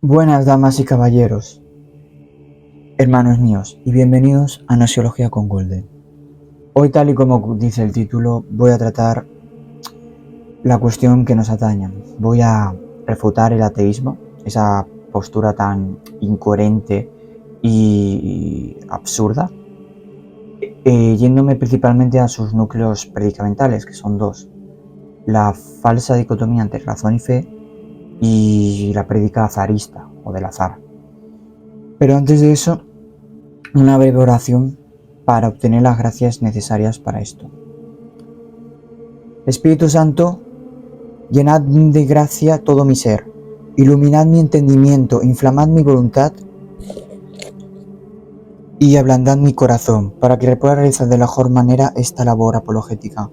Buenas damas y caballeros, hermanos míos, y bienvenidos a Nosiología con Golden. Hoy, tal y como dice el título, voy a tratar la cuestión que nos atañe. Voy a refutar el ateísmo, esa postura tan incoherente y absurda, yéndome principalmente a sus núcleos predicamentales, que son dos: la falsa dicotomía entre razón y fe y la prédica azarista o del azar. Pero antes de eso, una breve oración para obtener las gracias necesarias para esto. Espíritu Santo, llenad de gracia todo mi ser, iluminad mi entendimiento, inflamad mi voluntad y ablandad mi corazón, para que pueda realizar de la mejor manera esta labor apologética,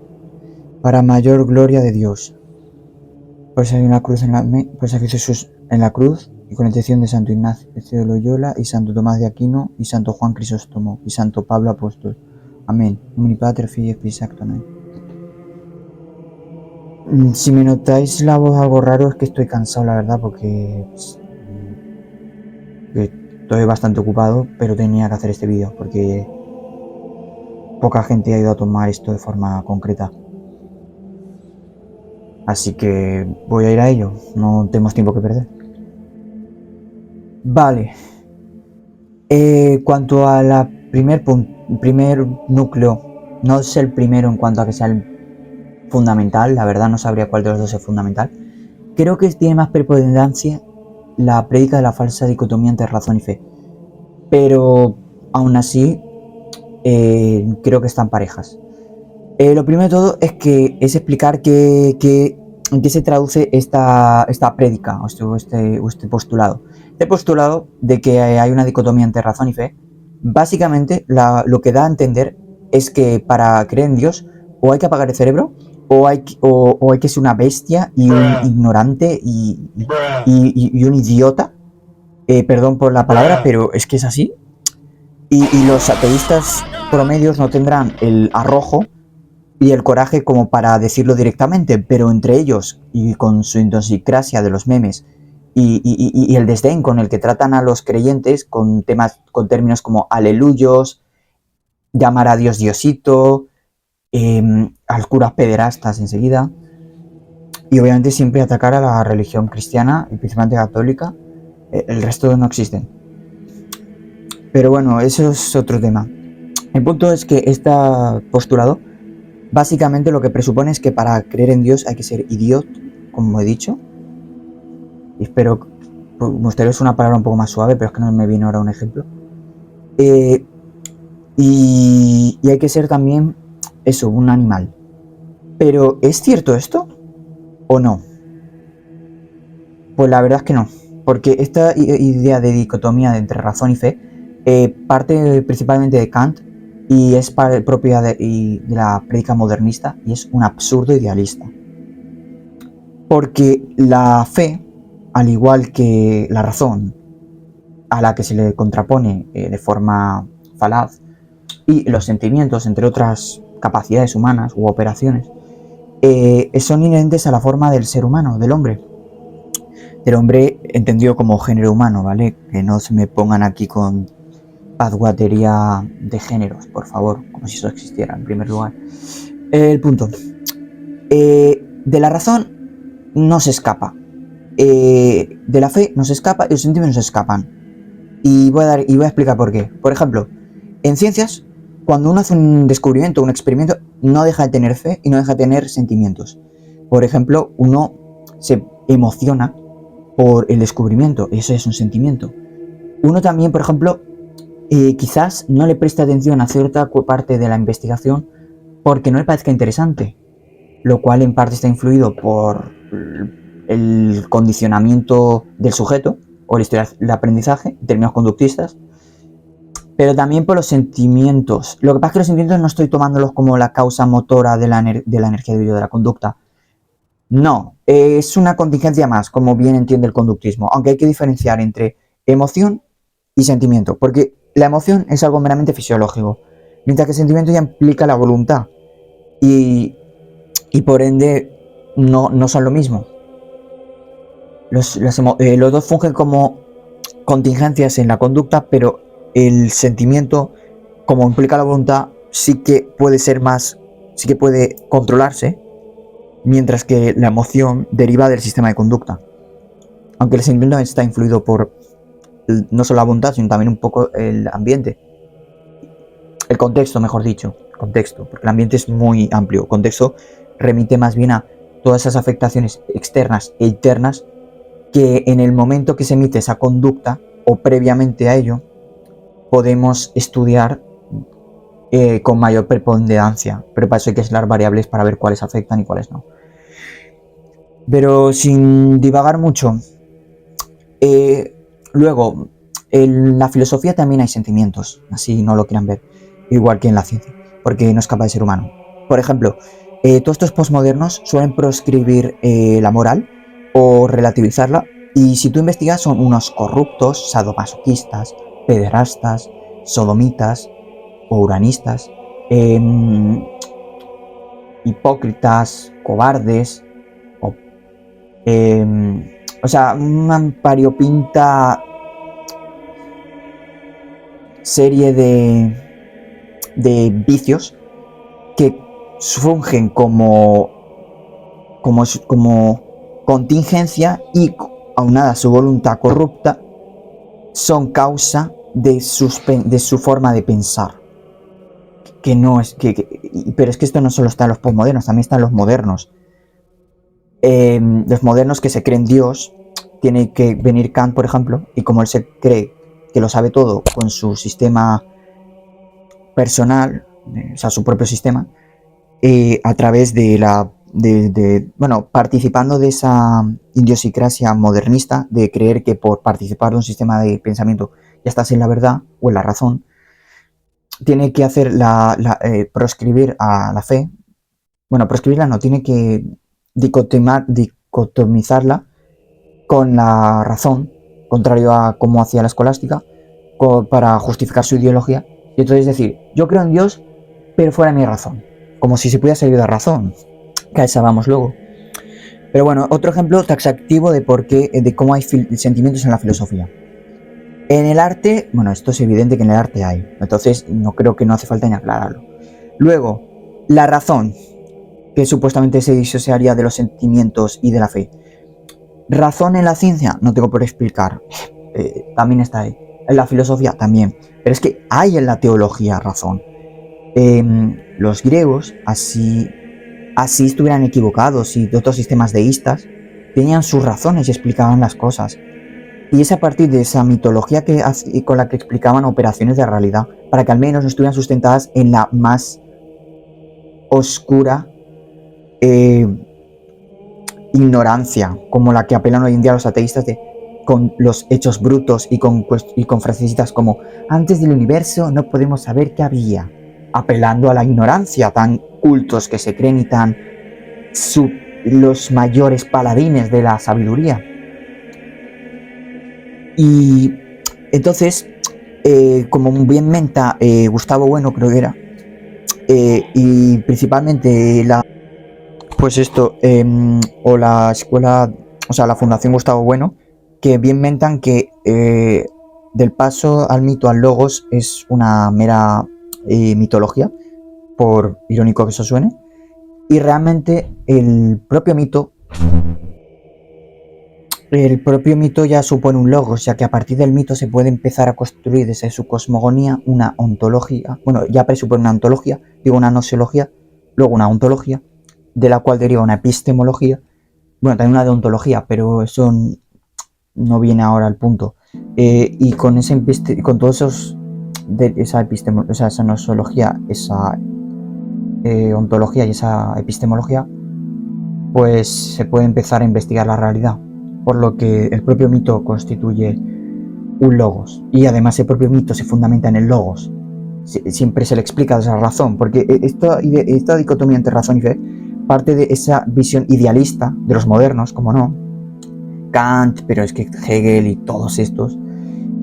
para mayor gloria de Dios. Por sacrificio Jesús en la cruz, y con la intención de Santo Ignacio de Loyola, y Santo Tomás de Aquino, y Santo Juan Crisóstomo, y Santo Pablo Apóstol. Amén. Omni Pater, Filii et Spiritus Sancti. Amén. Si me notáis la voz algo raro, es que estoy cansado, la verdad, porque estoy bastante ocupado, pero tenía que hacer este vídeo, porque poca gente ha ido a tomar esto de forma concreta. Así que voy a ir a ello, no tenemos tiempo que perder. Vale. Cuanto a la primer núcleo, no es el primero en cuanto a que sea el fundamental, la verdad no sabría cuál de los dos es fundamental. Creo que tiene más preponderancia la prédica de la falsa dicotomía entre razón y fe, pero aún así creo que están parejas. Lo primero de todo es explicar en qué se traduce esta prédica o este postulado. Este postulado de que hay una dicotomía entre razón y fe, básicamente lo que da a entender es que para creer en Dios o hay que apagar el cerebro o hay que ser una bestia y un ignorante y un idiota. Perdón por la palabra, pero es que es así. Y los ateístas promedios no tendrán el arrojo y el coraje como para decirlo directamente, pero entre ellos y con su idiosincrasia de los memes y el desdén con el que tratan a los creyentes con términos como aleluyos, llamar a Dios Diosito, al curas pederastas enseguida, y obviamente siempre atacar a la religión cristiana y principalmente católica. El resto no existen. Pero bueno, eso es otro tema. El punto es que este postulado básicamente lo que presupone es que para creer en Dios hay que ser idiota, como he dicho. Y espero, me gustaría usar una palabra un poco más suave, pero es que no me viene ahora un ejemplo. Y hay que ser también eso, un animal. Pero ¿es cierto esto o no? Pues la verdad es que no, porque esta idea de dicotomía entre razón y fe parte principalmente de Kant y es propia de la prédica modernista y es un absurdo idealista. Porque la fe, al igual que la razón, a la que se le contrapone de forma falaz, y los sentimientos, entre otras capacidades humanas u operaciones, son inherentes a la forma del ser humano, del hombre entendido como género humano, ¿vale? Que no se me pongan aquí con pazguatería de géneros, por favor, como si eso existiera en primer lugar. El punto. De la razón no se escapa. De la fe no se escapa y los sentimientos no se escapan. Y voy a explicar por qué. Por ejemplo, en ciencias, cuando uno hace un descubrimiento, un experimento, no deja de tener fe y no deja de tener sentimientos. Por ejemplo, uno se emociona por el descubrimiento, eso es un sentimiento. Uno también, por ejemplo, quizás no le preste atención a cierta parte de la investigación porque no le parezca interesante, lo cual en parte está influido por el condicionamiento del sujeto o la historia de aprendizaje en términos conductistas, pero también por los sentimientos. Lo que pasa es que los sentimientos no estoy tomándolos como la causa motora de la energía de la conducta. No, es una contingencia más, como bien entiende el conductismo, aunque hay que diferenciar entre emoción y sentimiento, porque la emoción es algo meramente fisiológico, mientras que el sentimiento ya implica la voluntad y por ende no son lo mismo. los dos fungen como contingencias en la conducta, pero el sentimiento, como implica la voluntad, sí que puede controlarse, mientras que la emoción deriva del sistema de conducta. Aunque el sentimiento está influido por no solo la voluntad, sino también un poco el ambiente. El contexto, mejor dicho. Contexto, porque el ambiente es muy amplio. Contexto remite más bien a todas esas afectaciones externas e internas que en el momento que se emite esa conducta o previamente a ello podemos estudiar con mayor preponderancia, pero para eso hay que aislar variables para ver cuáles afectan y cuáles no. Pero sin divagar mucho, luego en la filosofía también hay sentimientos, así no lo quieran ver, igual que en la ciencia, porque no es capaz de ser humano. Por ejemplo, todos estos postmodernos suelen proscribir la moral o relativizarla, y si tú investigas son unos corruptos, sadomasoquistas, pederastas, sodomitas o uranistas, hipócritas, cobardes, o sea, una variopinta serie de vicios que fungen como contingencia y, aunada a su voluntad corrupta, son causa de su forma de pensar. Que no es pero es que esto no solo está en los postmodernos, también están los modernos. Los modernos que se creen Dios, tiene que venir Kant, por ejemplo, y como él se cree que lo sabe todo con su sistema personal, o sea, su propio sistema, a través participando de esa idiosincrasia modernista de creer que por participar de un sistema de pensamiento ya estás en la verdad o en la razón, tiene que hacer proscribir a la fe. Bueno, proscribirla no, tiene que dicotomizarla con la razón, contrario a como hacía la escolástica, para justificar su ideología. Y entonces decir, yo creo en Dios, pero fuera de mi razón, como si se pudiera salir de razón, que a esa vamos luego. Pero bueno, otro ejemplo taxativo de cómo hay sentimientos en la filosofía. En el arte, bueno, esto es evidente que en el arte hay, entonces no creo que no hace falta ni aclararlo. Luego, la razón, que supuestamente se disociaría de los sentimientos y de la fe. Razón en la ciencia, no tengo por explicar, también está ahí. En la filosofía también, pero es que hay en la teología razón. Los griegos, así estuvieran equivocados y de otros sistemas deístas, tenían sus razones y explicaban las cosas. Y es a partir de esa mitología con la que explicaban operaciones de realidad, para que al menos no estuvieran sustentadas en la más oscura ignorancia, como la que apelan hoy en día los ateístas con los hechos brutos y con frasecitas como antes del universo no podemos saber qué había, apelando a la ignorancia, tan cultos que se creen y tan los mayores paladines de la sabiduría. Y entonces, como bien menta Gustavo Bueno, creo que era, y principalmente o la escuela, o sea, la Fundación Gustavo Bueno, que bien mentan que del paso al mito al logos es una mera mitología, por irónico que eso suene, y realmente el propio mito ya supone un logos, ya que a partir del mito se puede empezar a construir desde su cosmogonía una ontología, bueno, ya presupone una ontología, digo una gnoseología, luego una ontología, de la cual deriva una epistemología, bueno, también una deontología, pero eso no viene ahora al punto. Y con todos esos, esa gnoseología, esa ontología y esa epistemología, pues se puede empezar a investigar la realidad, por lo que el propio mito constituye un logos, y además el propio mito se fundamenta en el logos. Siempre se le explica esa razón, porque esta dicotomía entre razón y fe parte de esa visión idealista de los modernos, como no, Kant, pero es que Hegel y todos estos,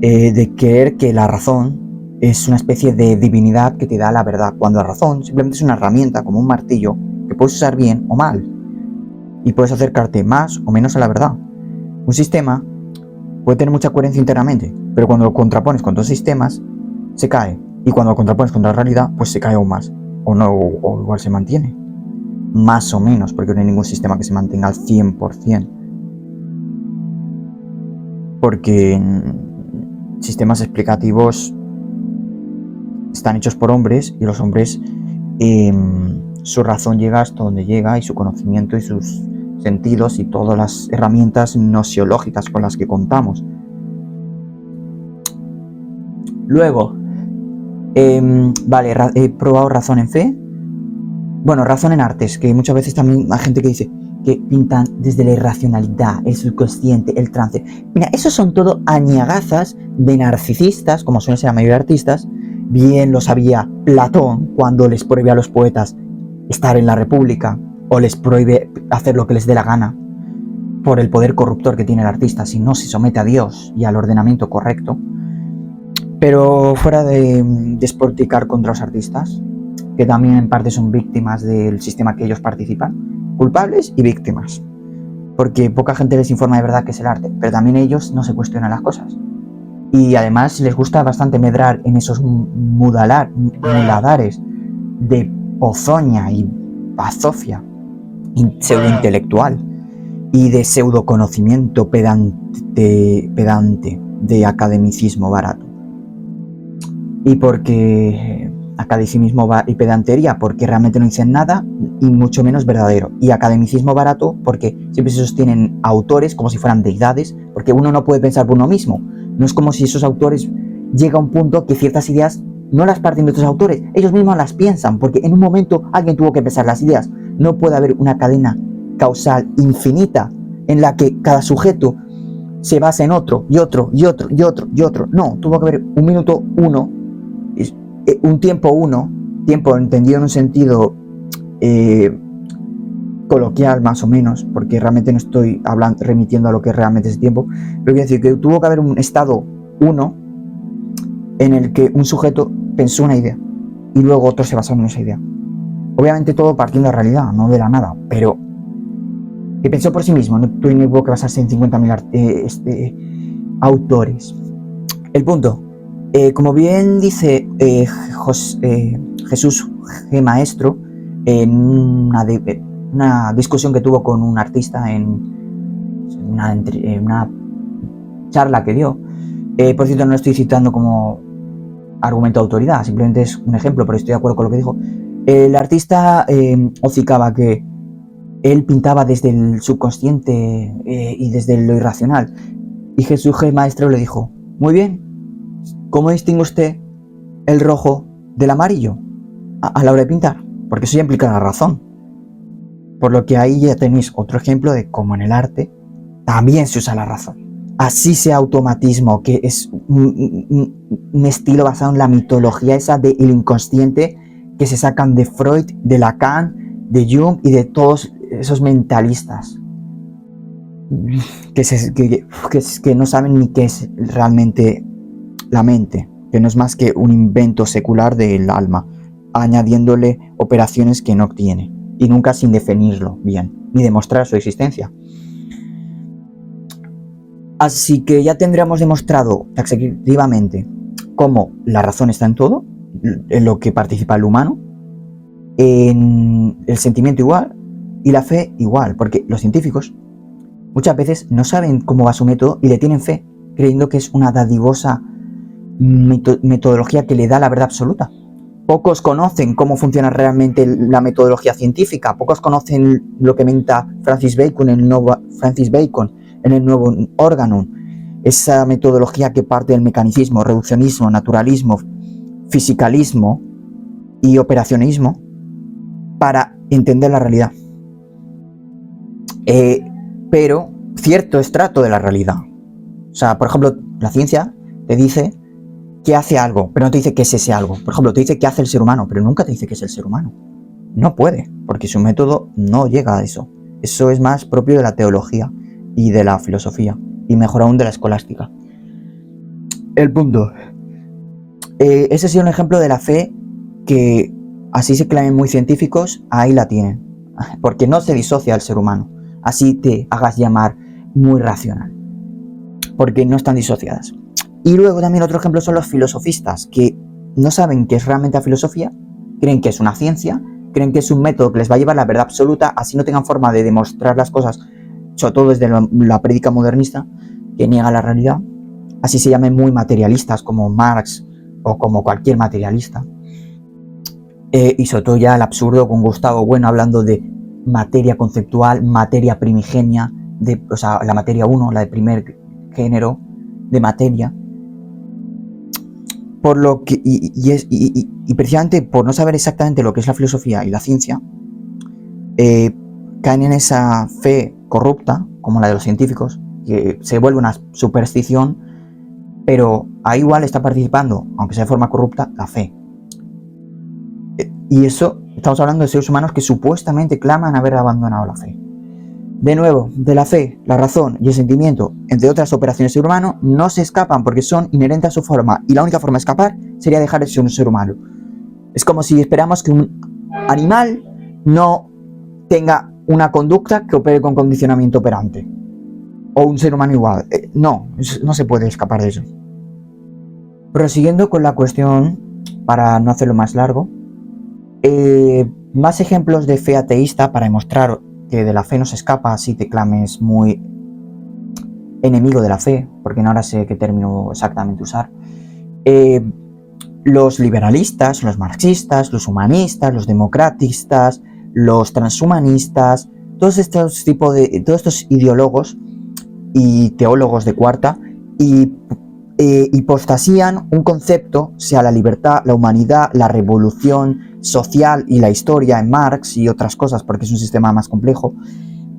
de creer que la razón es una especie de divinidad que te da la verdad, cuando la razón simplemente es una herramienta, como un martillo, que puedes usar bien o mal, y puedes acercarte más o menos a la verdad. Un sistema puede tener mucha coherencia internamente, pero cuando lo contrapones con dos sistemas, se cae. Y cuando lo contrapones contra la realidad, pues se cae aún más. O no, o igual se mantiene. Más o menos, porque no hay ningún sistema que se mantenga al 100%. Porque sistemas explicativos están hechos por hombres y los hombres, su razón llega hasta donde llega y su conocimiento y sus sentidos y todas las herramientas nociológicas con las que contamos. Luego, vale, he probado razón en fe. Bueno, razón en artes, que muchas veces también hay gente que dice que pintan desde la irracionalidad, el subconsciente, el trance. Mira, esos son todo añagazas de narcisistas, como suelen ser la mayoría de artistas. Bien lo sabía Platón cuando les prohíbe a los poetas estar en la República, o les prohíbe hacer lo que les dé la gana, por el poder corruptor que tiene el artista, si no se somete a Dios y al ordenamiento correcto. Pero fuera de despotricar contra los artistas, que también en parte son víctimas del sistema que ellos participan, culpables y víctimas, porque poca gente les informa de verdad qué es el arte, pero también ellos no se cuestionan las cosas. Y además les gusta bastante medrar en esos muladares de pozoña y bazofia pseudointelectual y de pseudoconocimiento pedante de academicismo barato. Y porque academicismo y pedantería, porque realmente no dicen nada y mucho menos verdadero. Y academicismo barato porque siempre se sostienen autores como si fueran deidades, porque uno no puede pensar por uno mismo. No es como si esos autores llega a un punto que ciertas ideas no las parten de otros autores, ellos mismos las piensan, porque en un momento alguien tuvo que pensar las ideas. No puede haber una cadena causal infinita en la que cada sujeto se basa en otro, y otro, y otro, y otro, y otro. No, tuvo que haber un minuto uno, un tiempo uno, tiempo entendido en un sentido coloquial más o menos, porque realmente no estoy remitiendo a lo que realmente es tiempo, pero quiero decir que tuvo que haber un estado uno en el que un sujeto pensó una idea y luego otro se basó en esa idea. Obviamente todo partiendo de la realidad, no de la nada, pero que pensó por sí mismo, no tuvo que basarse en 50.000 autores. El punto, como bien dice Jesús G. Maestro en una discusión que tuvo con un artista en una charla que dio, por cierto no lo estoy citando como argumento de autoridad, simplemente es un ejemplo, pero estoy de acuerdo con lo que dijo. El artista hocicaba que él pintaba desde el subconsciente y desde lo irracional, y Jesús G. Maestro le dijo: muy bien, ¿cómo distingue usted el rojo del amarillo a la hora de pintar? Porque eso ya implica la razón. Por lo que ahí ya tenéis otro ejemplo de cómo en el arte también se usa la razón. Así sea automatismo, que es un estilo basado en la mitología esa del inconsciente que se sacan de Freud, de Lacan, de Jung y de todos esos mentalistas que no saben ni qué es realmente la mente, que no es más que un invento secular del alma, añadiéndole operaciones que no tiene y nunca sin definirlo bien, ni demostrar su existencia. Así que ya tendríamos demostrado taxativamente cómo la razón está en todo, en lo que participa el humano, en el sentimiento igual y la fe igual, porque los científicos muchas veces no saben cómo va su método y le tienen fe, creyendo que es una dadivosa metodología que le da la verdad absoluta. Pocos conocen cómo funciona realmente la metodología científica, pocos conocen lo que menta Francis Bacon en el nuevo Organon, esa metodología que parte del mecanicismo, reduccionismo, naturalismo, fisicalismo y operacionismo para entender la realidad. Pero cierto estrato de la realidad. O sea, por ejemplo, la ciencia te dice que hace algo, pero no te dice qué es ese algo. Por ejemplo, te dice qué hace el ser humano, pero nunca te dice qué es el ser humano. No puede, porque su método no llega a eso. Eso es más propio de la teología y de la filosofía, y mejor aún de la escolástica. El punto. Ese ha sido un ejemplo de la fe que, así se clamen muy científicos, ahí la tienen. Porque no se disocia al ser humano. Así te hagas llamar muy racional, porque no están disociadas. Y luego también otro ejemplo son los filosofistas, que no saben qué es realmente la filosofía, creen que es una ciencia, creen que es un método que les va a llevar a la verdad absoluta, así no tengan forma de demostrar las cosas, sobre todo desde la prédica modernista, que niega la realidad. Así se llamen muy materialistas, como Marx o como cualquier materialista. Y sobre todo ya el absurdo con Gustavo Bueno hablando de materia conceptual, materia primigenia, o sea, la materia 1, la de primer género de materia. Por lo que, y precisamente por no saber exactamente lo que es la filosofía y la ciencia, caen en esa fe corrupta, como la de los científicos, que se vuelve una superstición, pero ahí igual está participando, aunque sea de forma corrupta, la fe. Y eso, estamos hablando de seres humanos que supuestamente claman haber abandonado la fe. De nuevo, de la fe, la razón y el sentimiento, entre otras operaciones del ser humano, no se escapan porque son inherentes a su forma, y la única forma de escapar sería dejar de ser un ser humano. Es como si esperamos que un animal no tenga una conducta que opere con condicionamiento operante, o un ser humano igual. No se puede escapar de eso. Prosiguiendo con la cuestión, para no hacerlo más largo, más ejemplos de fe ateísta para demostrar que de la fe no se escapa si te clames muy enemigo de la fe, porque no ahora sé qué término exactamente usar. Los liberalistas, los marxistas, los humanistas, los democratistas, los transhumanistas, todos estos ideólogos y teólogos de cuarta, hipostasían un concepto, sea la libertad, la humanidad, la revolución social y la historia en Marx y otras cosas, porque es un sistema más complejo,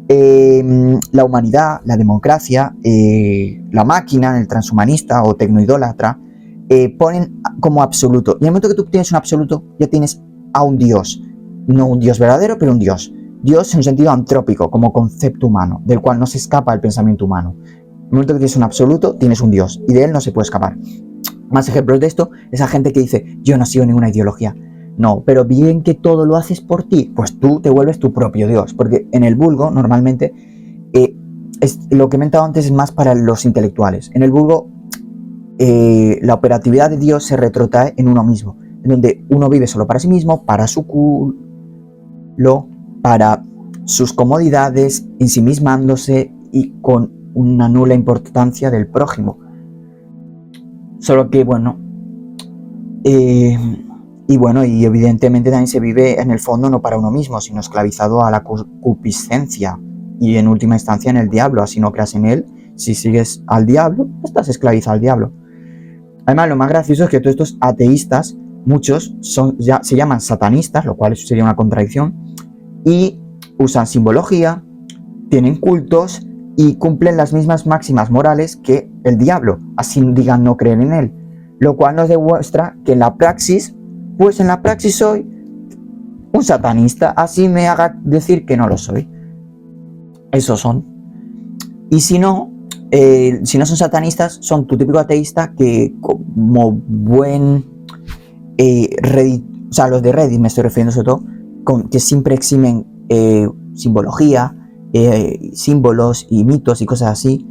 la humanidad, la democracia, la máquina, el transhumanista o tecnoidólatra, ponen como absoluto. Y en el momento que tú tienes un absoluto, ya tienes a un Dios. No un Dios verdadero, pero un Dios. Dios en un sentido antrópico, como concepto humano, del cual no se escapa el pensamiento humano. En el momento que tienes un absoluto, tienes un Dios, y de él no se puede escapar. Más ejemplos de esto, esa gente que dice, yo no sigo ninguna ideología. No, pero bien que todo lo haces por ti, pues tú te vuelves tu propio Dios, porque en el vulgo, normalmente, lo que he comentado antes es más para los intelectuales. En el vulgo, la operatividad de Dios se retrotrae en uno mismo, en donde uno vive solo para sí mismo, para su culo, para sus comodidades, ensimismándose y con una nula importancia del prójimo. Solo que, bueno, y evidentemente también se vive en el fondo no para uno mismo, sino esclavizado a la concupiscencia y en última instancia en el diablo. Así no creas en él, si sigues al diablo, estás esclavizado al diablo. Además, lo más gracioso es que todos estos ateístas, muchos se llaman satanistas, lo cual sería una contradicción, y usan simbología, tienen cultos y cumplen las mismas máximas morales que el diablo, así digan no creer en él, lo cual nos demuestra que en la praxis soy un satanista, así me haga decir que no lo soy. Esos son. Y si no son satanistas, son tu típico ateísta que como buen Reddit, o sea, los de Reddit me estoy refiriendo sobre todo, que siempre eximen simbología, símbolos y mitos y cosas así,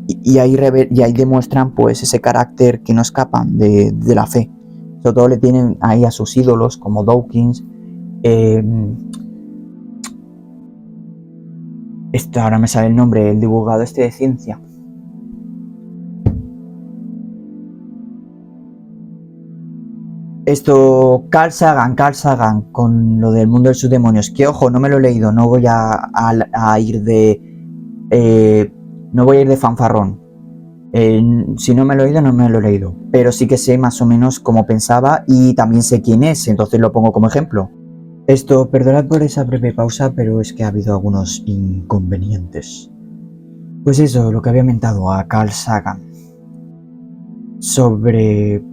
y ahí demuestran pues ese carácter que no escapan de la fe. Sobre todo le tienen ahí a sus ídolos como Dawkins, ahora me sale el nombre, el divulgador de ciencia. Carl Sagan, con lo del mundo de sus demonios, que ojo, no me lo he leído, no voy a ir de fanfarrón. Si no me lo he leído, no me lo he leído, pero sí que sé más o menos cómo pensaba y también sé quién es, entonces lo pongo como ejemplo. Perdonad por esa breve pausa, pero es que ha habido algunos inconvenientes. Pues eso, lo que había mentado a Carl Sagan sobre,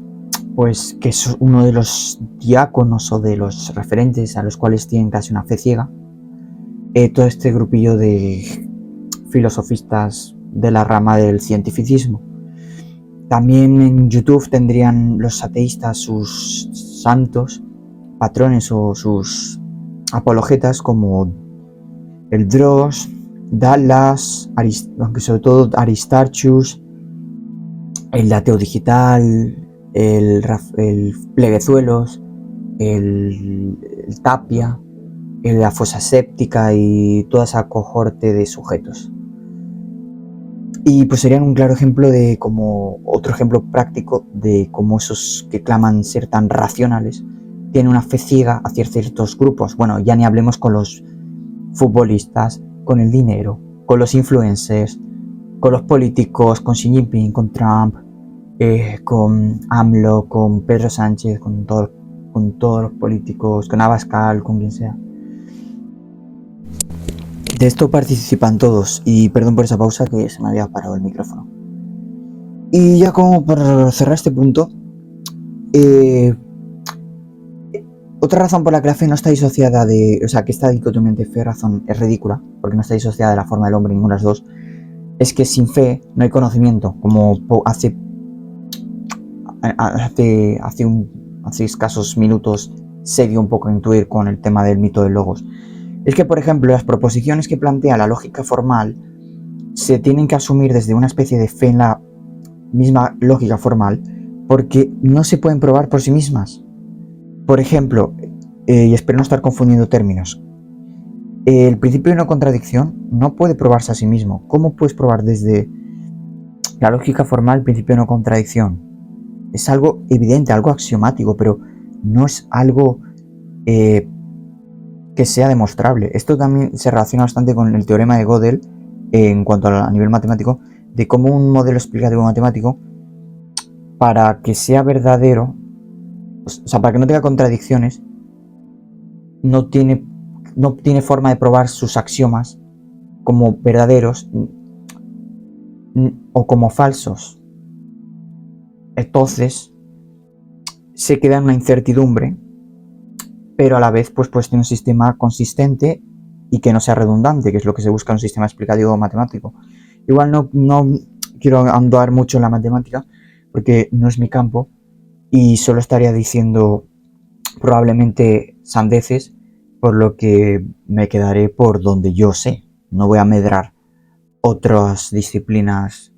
pues, que es uno de los diáconos o de los referentes a los cuales tienen casi una fe ciega. Todo este grupillo de filosofistas de la rama del cientificismo. También en YouTube tendrían los ateístas sus santos patrones o sus apologetas como el Dross, Dallas, aunque sobre todo Aristarchus, el ateo digital, el Pleguezuelos, el Tapia, la fosa séptica y toda esa cohorte de sujetos. Y pues serían un claro ejemplo de como otro ejemplo práctico de cómo esos que claman ser tan racionales tienen una fe ciega hacia ciertos grupos. Bueno, ya ni hablemos con los futbolistas, con el dinero, con los influencers, con los políticos, con Xi Jinping, con Trump, con AMLO, con Pedro Sánchez, con todos los políticos, con Abascal, con quien sea. De esto participan todos, y perdón por esa pausa que se me había parado el micrófono. Y ya como para cerrar este punto, otra razón por la que la fe no está disociada o sea, que esta dicotomía entre fe y razón es ridícula, porque no está disociada de la forma del hombre ninguna de las dos, es que sin fe no hay conocimiento, como hace escasos minutos se dio un poco a intuir con el tema del mito del logos. Es que, por ejemplo, las proposiciones que plantea la lógica formal se tienen que asumir desde una especie de fe en la misma lógica formal, porque no se pueden probar por sí mismas. Por ejemplo, y espero no estar confundiendo términos, el principio de no contradicción no puede probarse a sí mismo. ¿Cómo puedes probar desde la lógica formal el principio de no contradicción? Es algo evidente, algo axiomático, pero no es algo que sea demostrable. Esto también se relaciona bastante con el teorema de Gödel en cuanto a nivel matemático, de cómo un modelo explicativo matemático, para que sea verdadero, o sea, para que no tenga contradicciones, no tiene forma de probar sus axiomas como verdaderos o como falsos. Entonces se queda en una incertidumbre, pero a la vez pues tiene un sistema consistente y que no sea redundante, que es lo que se busca en un sistema explicativo matemático. Igual no quiero andar mucho en la matemática porque no es mi campo y solo estaría diciendo probablemente sandeces, por lo que me quedaré por donde yo sé. No voy a medrar otras disciplinas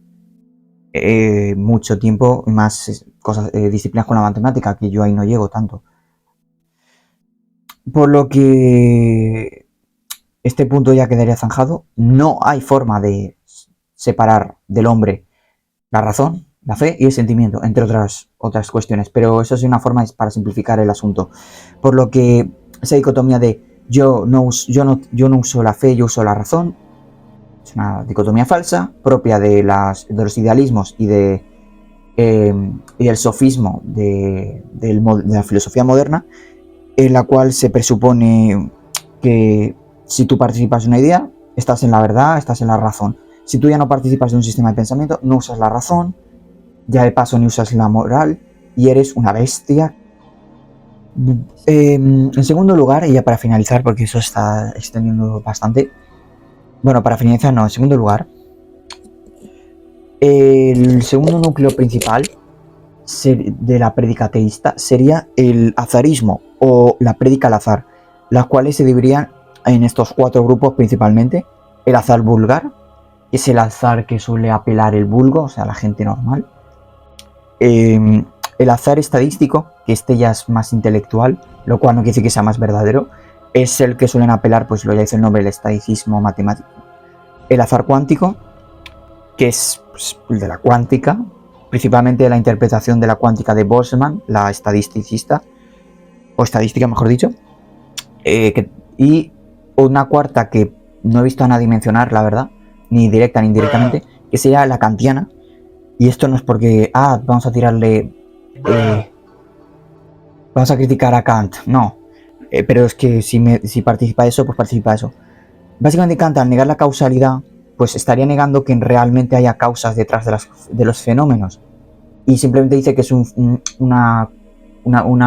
mucho tiempo, y más disciplinas con la matemática, que yo ahí no llego tanto. Por lo que este punto ya quedaría zanjado. No hay forma de separar del hombre la razón, la fe y el sentimiento, entre otras cuestiones, pero eso es una forma para simplificar el asunto. Por lo que esa dicotomía de yo no uso la fe, yo uso la razón, es una dicotomía falsa, propia de los idealismos y del sofismo de la filosofía moderna, en la cual se presupone que si tú participas de una idea, estás en la verdad, estás en la razón. Si tú ya no participas de un sistema de pensamiento, no usas la razón, ya de paso ni usas la moral y eres una bestia. En segundo lugar, y ya para finalizar, porque eso está extendiendo bastante. Bueno, para finalizar no, en segundo lugar, el segundo núcleo principal de la prédica ateísta sería el azarismo o la prédica al azar, las cuales se dividirían en estos 4 grupos principalmente. El azar vulgar, que es el azar que suele apelar el vulgo, o sea, la gente normal. El azar estadístico, que este ya es más intelectual, lo cual no quiere decir que sea más verdadero, es el que suelen apelar, pues lo ya dice el nombre, el estadicismo matemático. El azar cuántico, que es pues, el de la cuántica, principalmente la interpretación de la cuántica de Boltzmann, la estadisticista, o estadística mejor dicho, y una cuarta que no he visto a nadie mencionar, la verdad, ni directa ni indirectamente, que sería la kantiana. Y esto no es porque, vamos a tirarle, vamos a criticar a Kant, no, pero es que si participa eso, pues participa eso. Básicamente Kant, al negar la causalidad, pues estaría negando que realmente haya causas detrás de los fenómenos, y simplemente dice que es una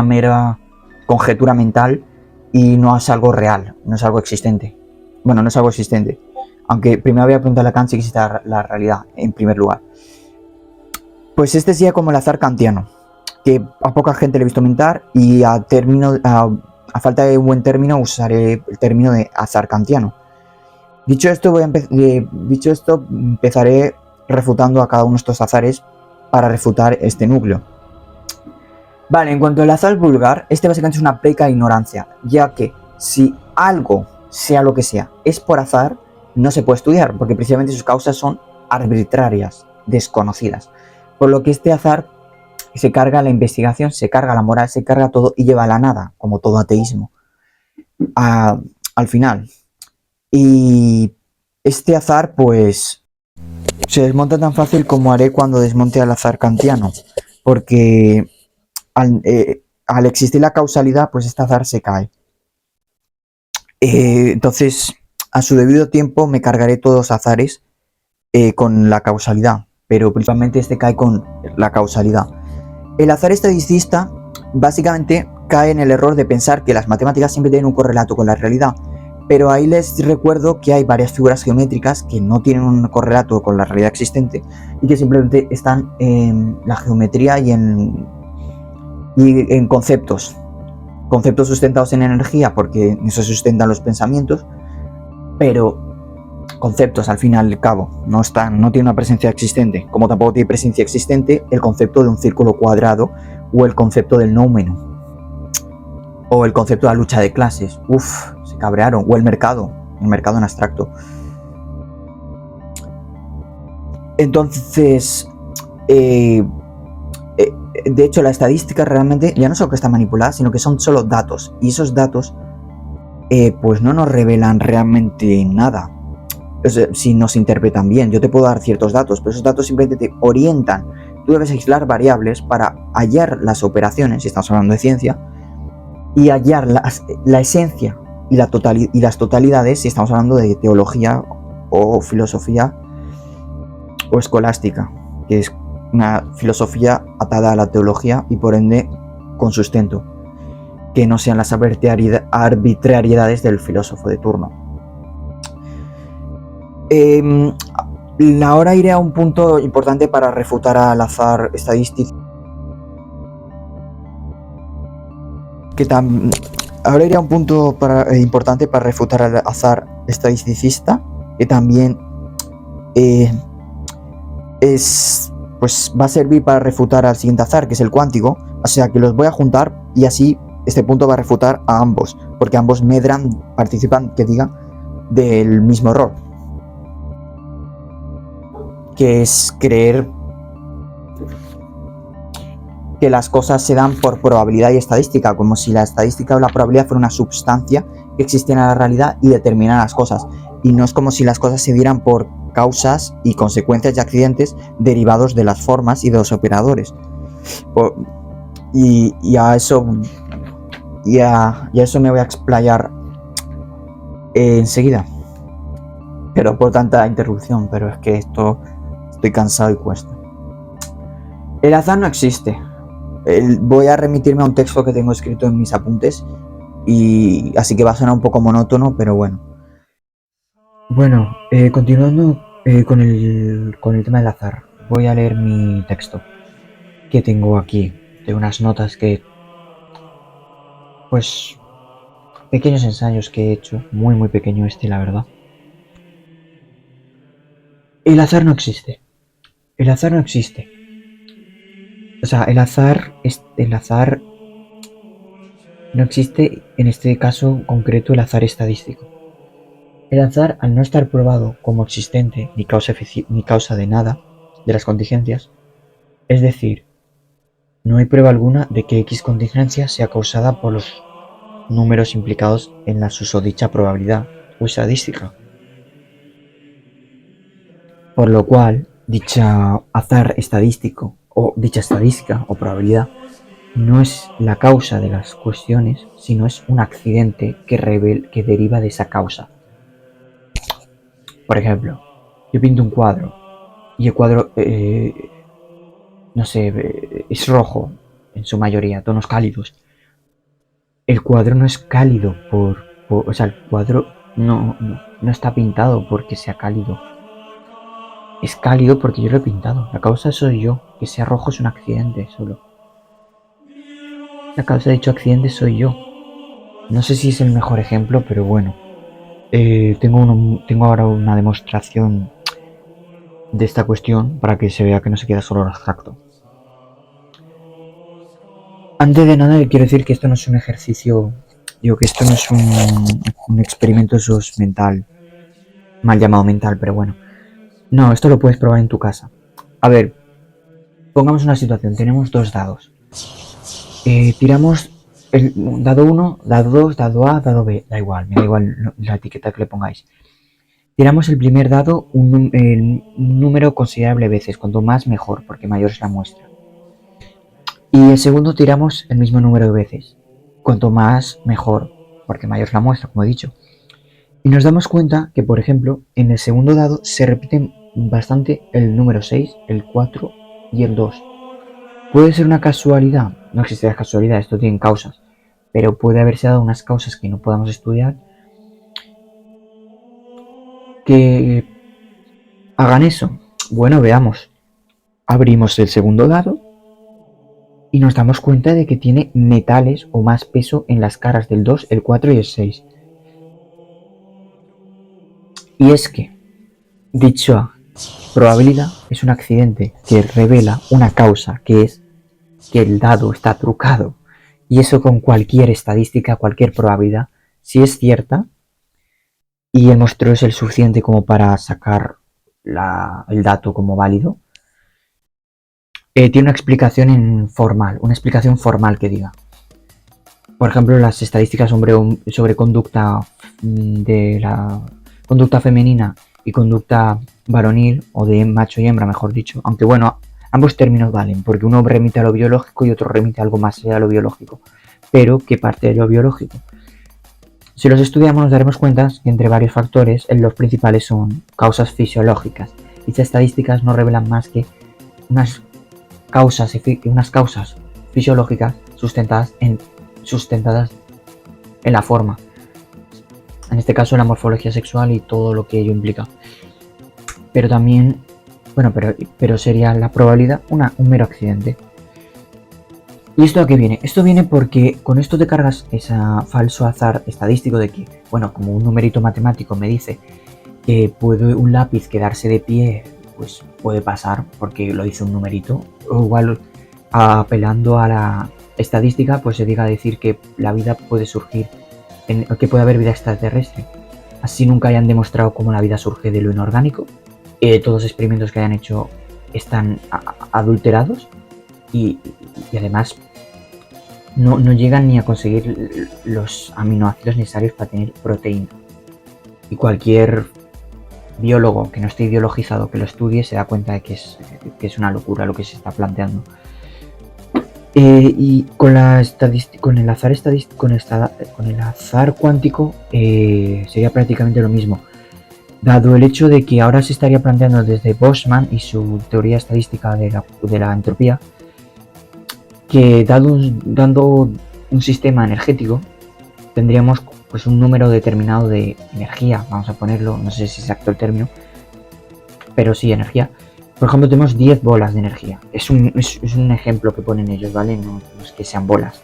mera conjetura mental y no es algo real, no es algo existente. Bueno, no es algo existente, aunque primero voy a preguntarle a Kant si existe la realidad en primer lugar. Pues este sería como el azar kantiano, que a poca gente le he visto mentar, y a falta de un buen término usaré el término de azar kantiano. Dicho esto, empezaré refutando a cada uno de estos azares para refutar este núcleo. Vale, en cuanto al azar vulgar, este básicamente es una pleca de ignorancia, ya que si algo, sea lo que sea, es por azar, no se puede estudiar, porque precisamente sus causas son arbitrarias, desconocidas. Por lo que este azar se carga la investigación, se carga la moral, se carga todo y lleva a la nada, como todo ateísmo, al final. Y este azar, pues, se desmonta tan fácil como haré cuando desmonte al azar kantiano, porque al existir la causalidad, pues este azar se cae. Entonces, a su debido tiempo me cargaré todos los azares con la causalidad, pero principalmente este cae con la causalidad. El azar estadicista básicamente cae en el error de pensar que las matemáticas siempre tienen un correlato con la realidad, pero ahí les recuerdo que hay varias figuras geométricas que no tienen un correlato con la realidad existente y que simplemente están en la geometría y en conceptos sustentados en energía, porque eso sustentan los pensamientos, pero conceptos al fin y al cabo no tiene una presencia existente, como tampoco tiene presencia existente el concepto de un círculo cuadrado o el concepto del nómeno o el concepto de la lucha de clases. Se cabrearon. O el mercado en abstracto. Entonces, de hecho, la estadística realmente ya no solo que está manipulada, sino que son solo datos. Y esos datos, pues no nos revelan realmente nada. Si nos interpretan bien, yo te puedo dar ciertos datos, pero esos datos simplemente te orientan. Tú debes aislar variables para hallar las operaciones, si estamos hablando de ciencia, y hallar la esencia y las totalidades, si estamos hablando de teología o filosofía o escolástica, que es una filosofía atada a la teología y por ende con sustento, que no sean las arbitrariedades del filósofo de turno. Ahora iré a un punto importante para refutar al azar estadístico. Ahora iré a un punto importante para refutar al azar estadisticista, que también pues va a servir para refutar al siguiente azar, que es el cuántico. O sea que los voy a juntar y así este punto va a refutar a ambos, porque ambos participan, del mismo error, que es creer que las cosas se dan por probabilidad y estadística, como si la estadística o la probabilidad fuera una substancia que existiera en la realidad y determinara las cosas, y no es como si las cosas se dieran por causas y consecuencias y accidentes derivados de las formas y de los operadores. Y a eso me voy a explayar enseguida, pero por tanta interrupción, pero es que estoy cansado y cuesta. El azar no existe. Voy a remitirme a un texto que tengo escrito en mis apuntes, y así que va a sonar un poco monótono, pero bueno. Bueno, continuando con el tema del azar, voy a leer mi texto que tengo aquí, de unas notas pues, pequeños ensayos que he hecho, muy muy pequeño la verdad. El azar no existe. El azar no existe. O sea, el azar no existe, en este caso concreto, el azar estadístico. El azar, al no estar probado como existente ni causa de nada, de las contingencias, es decir, no hay prueba alguna de que X contingencia sea causada por los números implicados en la susodicha probabilidad o estadística. Por lo cual, dicha azar estadístico o dicha estadística o probabilidad no es la causa de las cuestiones, sino es un accidente que deriva de esa causa. Por ejemplo, yo pinto un cuadro y el cuadro, no sé, es rojo en su mayoría, tonos cálidos. El cuadro no es cálido o sea, el cuadro no está pintado porque sea cálido. Es cálido porque yo lo he pintado. La causa soy yo. Que sea rojo es un accidente solo. La causa de dicho accidente soy yo. No sé si es el mejor ejemplo, pero bueno. Tengo ahora una demostración de esta cuestión para que se vea que no se queda solo abstracto. Antes de nada, quiero decir que esto no es un ejercicio, digo que esto no es un experimento mental, mal llamado mental, pero bueno. No, esto lo puedes probar en tu casa. A ver, pongamos una situación, tenemos dos dados. Tiramos el dado 1, dado 2, dado A, dado B, da igual, me da igual la etiqueta que le pongáis. Tiramos el primer dado un número considerable veces, cuanto más mejor, porque mayor es la muestra. Y el segundo tiramos el mismo número de veces, cuanto más mejor, porque mayor es la muestra, como he dicho. Y nos damos cuenta que, por ejemplo, en el segundo dado se repiten bastante el número 6, el 4 y el 2. Puede ser una casualidad, no existe la casualidad, esto tiene causas, pero puede haberse dado unas causas que no podamos estudiar que hagan eso. Bueno, veamos. Abrimos el segundo dado y nos damos cuenta de que tiene metales o más peso en las caras del 2, el 4 y el 6. Y es que dicha probabilidad es un accidente que revela una causa, que es que el dado está trucado. Y eso con cualquier estadística, cualquier probabilidad, si es cierta y el muestreo es el suficiente como para sacar el dato como válido, tiene una explicación formal que diga. Por ejemplo, las estadísticas sobre conducta de la conducta femenina y conducta varonil, o de macho y hembra, mejor dicho, aunque bueno, ambos términos valen, porque uno remite a lo biológico y otro remite a algo más allá de lo biológico. Pero, ¿qué parte de lo biológico? Si los estudiamos nos daremos cuenta que entre varios factores, los principales son causas fisiológicas. Dichas estadísticas no revelan más que unas causas fisiológicas sustentadas en la forma. En este caso, la morfología sexual y todo lo que ello implica. Pero también, bueno, pero sería la probabilidad un mero accidente. ¿Y esto a qué viene? Esto viene porque con esto te cargas ese falso azar estadístico de que, bueno, como un numerito matemático me dice que puede un lápiz quedarse de pie, pues puede pasar porque lo hizo un numerito. O igual, apelando a la estadística, pues se diga a decir que la vida puede surgir, que puede haber vida extraterrestre. Así nunca hayan demostrado cómo la vida surge de lo inorgánico. Todos los experimentos que hayan hecho están adulterados y además no llegan ni a conseguir los aminoácidos necesarios para tener proteína. Y cualquier biólogo que no esté ideologizado que lo estudie se da cuenta de que es una locura lo que se está planteando. Y con el azar cuántico sería prácticamente lo mismo, dado el hecho de que ahora se estaría planteando desde Boltzmann y su teoría estadística de la entropía, que dando un sistema energético tendríamos pues un número determinado de energía, vamos a ponerlo, no sé si es exacto el término, pero sí energía. Por ejemplo, tenemos 10 bolas de energía. Es un ejemplo que ponen ellos, ¿vale? No es que sean bolas.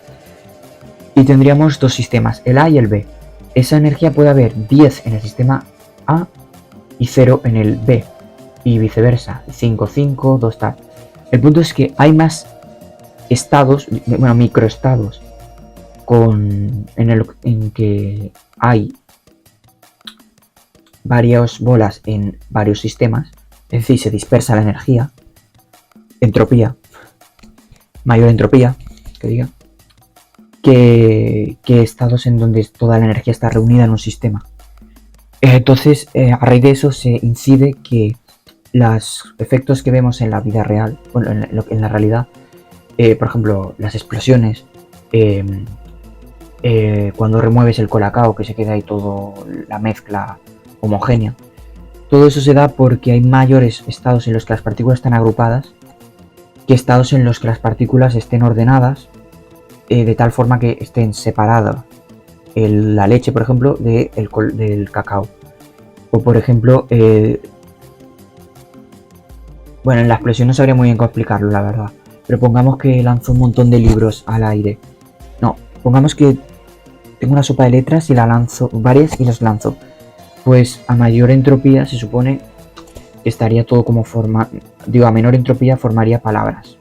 Y tendríamos dos sistemas, el A y el B. Esa energía puede haber 10 en el sistema A y 0 en el B. Y viceversa, 5, 5, 2 tal. El punto es que hay más estados, bueno, microestados, en que hay varias bolas en varios sistemas. Es decir, se dispersa la energía, entropía, mayor entropía, que estados en donde toda la energía está reunida en un sistema. Entonces, a raíz de eso se incide que los efectos que vemos en la vida real, bueno, en la realidad, por ejemplo, las explosiones, cuando remueves el colacao, que se queda ahí todo la mezcla homogénea, todo eso se da porque hay mayores estados en los que las partículas están agrupadas que estados en los que las partículas estén ordenadas de tal forma que estén separadas la leche, por ejemplo, del cacao. O por ejemplo, bueno, en la explosión no sabría muy bien cómo explicarlo, la verdad. Pero pongamos que lanzo un montón de libros al aire. No, pongamos que tengo una sopa de letras y la lanzo, varias, y las lanzo. pues a mayor entropía se supone que estaría todo como a menor entropía formaría palabras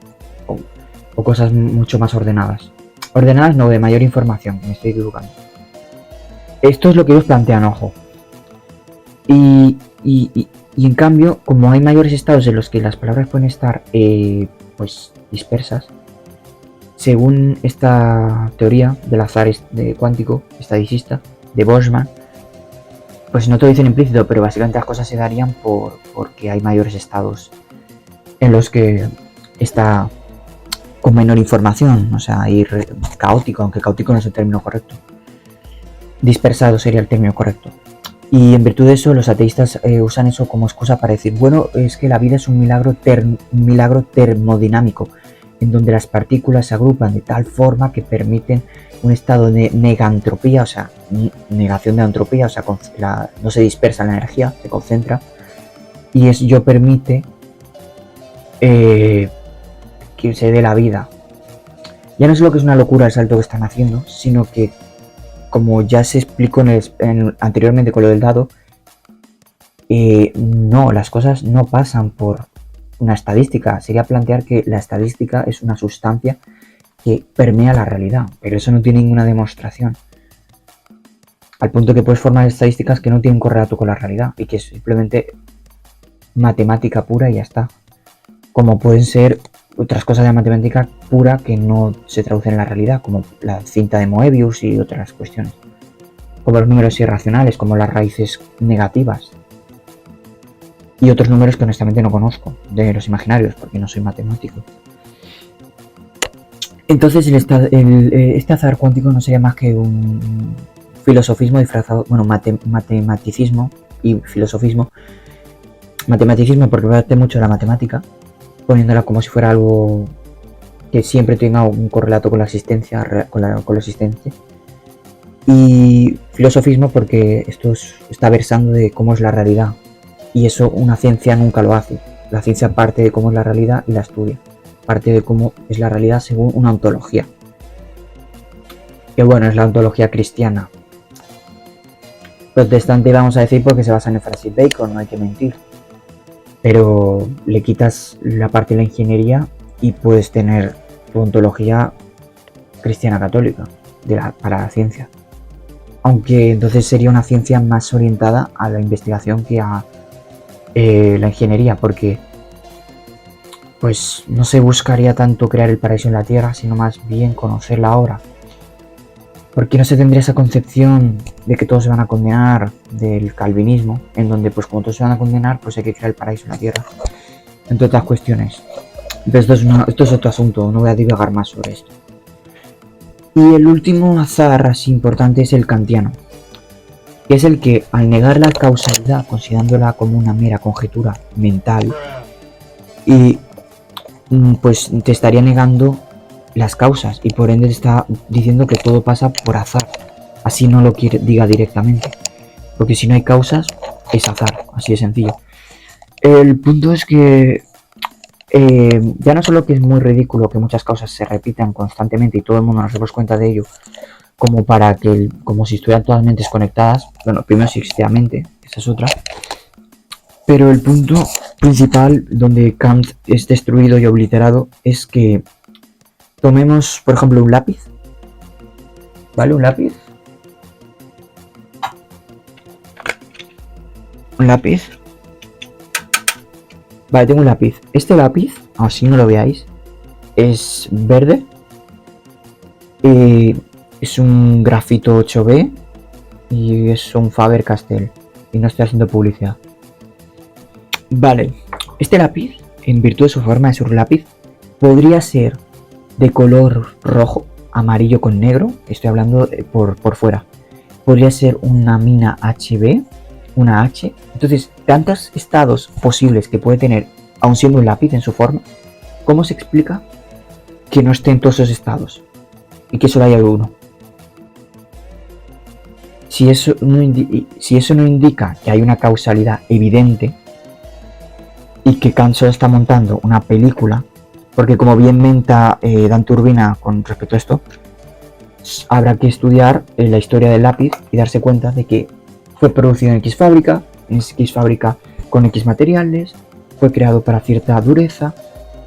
o cosas mucho más ordenadas. Ordenadas no, de mayor información, me estoy equivocando. Esto es lo que ellos plantean, ojo. Y en cambio, como hay mayores estados en los que las palabras pueden estar pues dispersas, según esta teoría del azar cuántico, estadicista, de Boltzmann, pues no te lo dicen implícito, pero básicamente las cosas se darían porque hay mayores estados en los que está con menor información, o sea, ir caótico, aunque caótico no es el término correcto. Dispersado sería el término correcto. Y en virtud de eso, los ateístas usan eso como excusa para decir, bueno, es que la vida es un milagro termodinámico, en donde las partículas se agrupan de tal forma que permiten un estado de negantropía, o sea, negación de entropía, o sea, no se dispersa la energía, se concentra, y ello permite que se dé la vida. Ya no es lo que es una locura el salto que están haciendo, sino que, como ya se explicó anteriormente con lo del dado, no, las cosas no pasan por una estadística. Sería plantear que la estadística es una sustancia que permea la realidad, pero eso no tiene ninguna demostración. Al punto que puedes formar estadísticas que no tienen correlato con la realidad y que es simplemente matemática pura y ya está. Como pueden ser otras cosas de matemática pura que no se traducen en la realidad, como la cinta de Moebius y otras cuestiones. Como los números irracionales, como las raíces negativas. Y otros números que honestamente no conozco, de los imaginarios, porque no soy matemático. Entonces este azar cuántico no sería más que un filosofismo disfrazado, bueno, matematicismo y filosofismo. Matematicismo porque parte mucho de la matemática, poniéndola como si fuera algo que siempre tenga un correlato con la existencia, con lo existente. Y filosofismo porque esto está versando de cómo es la realidad. Y eso una ciencia nunca lo hace. La ciencia parte de cómo es la realidad y la estudia. Parte de cómo es la realidad según una ontología. Que bueno, es la ontología cristiana. Protestante vamos a decir porque se basa en el Francis Bacon, no hay que mentir. Pero le quitas la parte de la ingeniería y puedes tener tu ontología cristiana católica para la ciencia. Aunque entonces sería una ciencia más orientada a la investigación que a la ingeniería, porque pues no se buscaría tanto crear el paraíso en la tierra, sino más bien conocer la obra. Porque no se tendría esa concepción de que todos se van a condenar del calvinismo, en donde pues como todos se van a condenar, pues hay que crear el paraíso en la tierra, entre otras cuestiones. Pero esto es otro asunto, no voy a divagar más sobre esto. Y el último azar así importante es el kantiano, que es el que, al negar la causalidad, considerándola como una mera conjetura mental, y pues te estaría negando las causas y por ende te está diciendo que todo pasa por azar, así no lo diga directamente, porque si no hay causas es azar, así de sencillo. El punto es que ya no solo que es muy ridículo que muchas causas se repitan constantemente y todo el mundo nos demos cuenta de ello, como si estuvieran todas mentes conectadas. Bueno, primero si existe la mente, esa es otra. Pero el punto principal donde Kant es destruido y obliterado es que tomemos, por ejemplo, un lápiz. ¿Vale? Un lápiz. Un lápiz. Vale, tengo un lápiz. Este lápiz, así no lo veáis, es verde. Es un grafito 8B y es un Faber-Castell. Y no estoy haciendo publicidad. Vale, este lápiz, en virtud de su forma de ser lápiz, podría ser de color rojo, amarillo con negro. Estoy hablando por fuera. Podría ser una mina HB, una H. Entonces, tantos estados posibles que puede tener, aun siendo un lápiz en su forma, ¿cómo se explica que no esté en todos esos estados y que solo haya uno? Si eso no indica que hay una causalidad evidente y que Kant solo está montando una película, porque como bien menta Dan Turbina con respecto a esto, habrá que estudiar la historia del lápiz y darse cuenta de que fue producido en X fábrica, con X materiales, fue creado para cierta dureza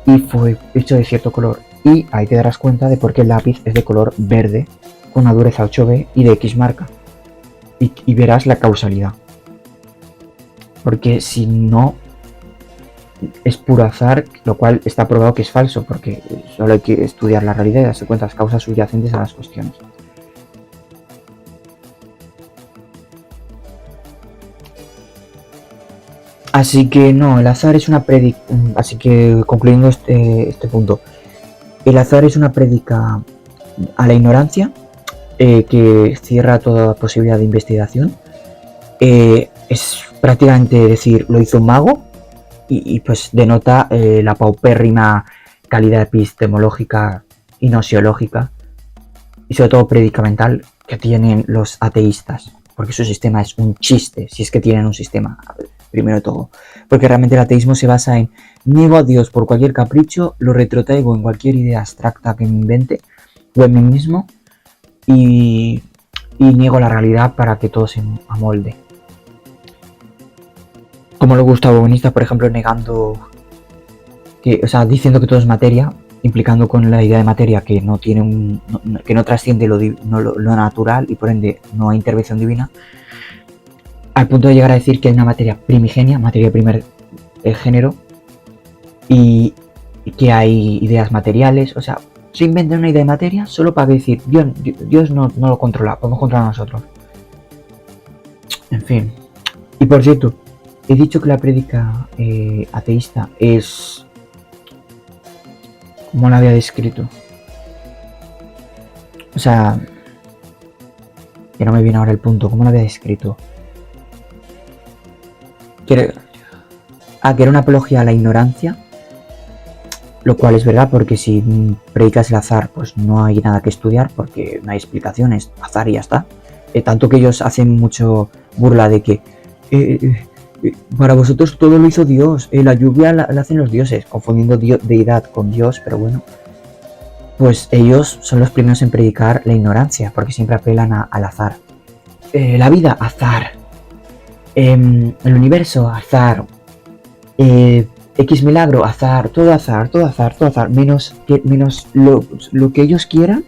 y fue hecho de cierto color. Y ahí te darás cuenta de por qué el lápiz es de color verde, con una dureza 8B y de X marca. Y verás la causalidad. Porque si no, es puro azar, lo cual está probado que es falso, porque solo hay que estudiar la realidad y darse cuenta de las causas subyacentes a las cuestiones. Así que no, el azar es una así que concluyendo este punto, el azar es una prédica a la ignorancia que cierra toda posibilidad de investigación. Es prácticamente decir, lo hizo un mago y pues denota la paupérrima calidad epistemológica y nociológica y sobre todo predicamental que tienen los ateístas, porque su sistema es un chiste, si es que tienen un sistema, primero de todo, porque realmente el ateísmo se basa en niego a Dios por cualquier capricho, lo retrotraigo en cualquier idea abstracta que me invente o en mí mismo y niego la realidad para que todo se amolde. Como lo Gustavo Bonista, por ejemplo, negando que, o sea, diciendo que todo es materia, implicando con la idea de materia que no tiene que no trasciende lo natural y por ende no hay intervención divina, al punto de llegar a decir que hay una materia primigenia, materia de primer género, y que hay ideas materiales, o sea, se inventa una idea de materia solo para decir, Dios no lo controla, podemos controlar nosotros. En fin. Y por cierto, he dicho que la prédica ateísta es... ¿Cómo la había descrito? O sea... Que no me viene ahora el punto. ¿Cómo la había descrito? Que era una apología a la ignorancia. Lo cual es verdad, porque si predicas el azar, pues no hay nada que estudiar, porque no hay explicaciones. Azar y ya está. Tanto que ellos hacen mucho burla de que... para vosotros todo lo hizo Dios, la lluvia la hacen los dioses, confundiendo deidad con Dios, pero bueno, pues ellos son los primeros en predicar la ignorancia, porque siempre apelan al azar. La vida, azar. El universo, azar. X milagro, azar, todo azar, todo azar, todo azar, menos lo que ellos quieran,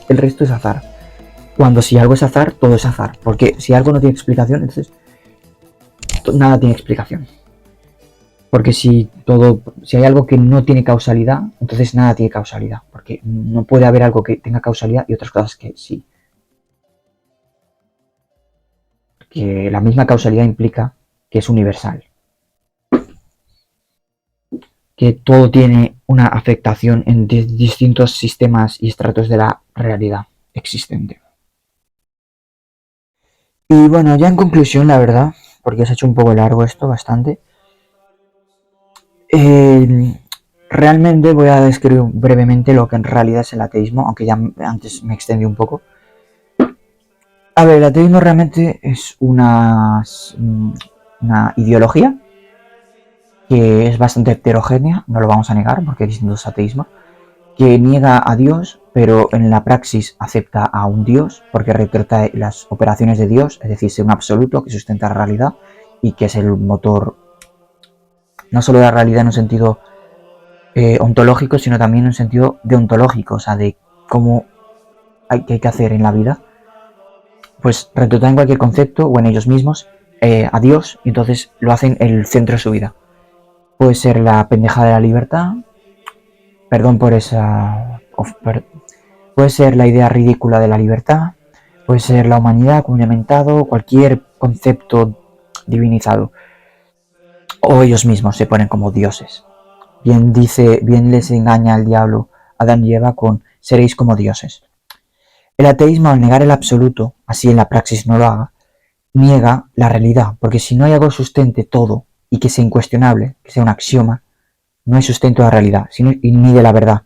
el resto es azar. Cuando si algo es azar, todo es azar, porque si algo no tiene explicación, entonces nada tiene explicación. Porque si hay algo que no tiene causalidad, entonces nada tiene causalidad. Porque no puede haber algo que tenga causalidad y otras cosas que sí. Que la misma causalidad implica que es universal. Que todo tiene una afectación en distintos sistemas y estratos de la realidad existente. Y bueno, ya en conclusión, la verdad, porque se ha hecho un poco largo esto, bastante. Realmente voy a describir brevemente lo que en realidad es el ateísmo, aunque ya antes me extendí un poco. A ver, el ateísmo realmente es una ideología que es bastante heterogénea, no lo vamos a negar porque hay distintos ateísmos, que niega a Dios, pero en la praxis acepta a un Dios porque retrata las operaciones de Dios, es decir, ser un absoluto que sustenta la realidad y que es el motor no solo de la realidad en un sentido ontológico, sino también en un sentido deontológico, o sea, de cómo hay que hacer en la vida. Pues retratan en cualquier concepto o en ellos mismos a Dios y entonces lo hacen el centro de su vida. Puede ser la pendeja de la libertad, perdón por esa... puede ser la idea ridícula de la libertad, puede ser la humanidad como inventado, cualquier concepto divinizado. O ellos mismos se ponen como dioses. Bien les engaña el diablo a Adán y Eva con seréis como dioses. El ateísmo, al negar el absoluto, así en la praxis no lo haga, niega la realidad, porque si no hay algo que sustente todo y que sea incuestionable, que sea un axioma, no hay sustento de la realidad, ni de la verdad.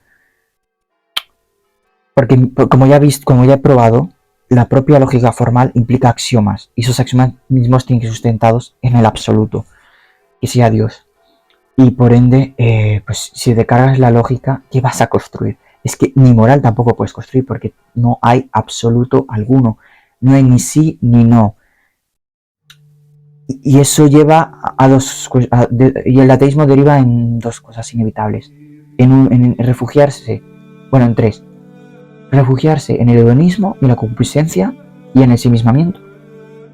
Porque como ya he probado, la propia lógica formal implica axiomas, y esos axiomas mismos tienen que ser sustentados en el absoluto, que sea Dios. Y por ende, pues si te cargas la lógica, ¿qué vas a construir? Es que ni moral tampoco puedes construir, porque no hay absoluto alguno. No hay ni sí ni no. Y eso lleva y el ateísmo deriva en dos cosas inevitables. En refugiarse, bueno, en tres. Refugiarse en el hedonismo y la concupiscencia y en el ensimismamiento.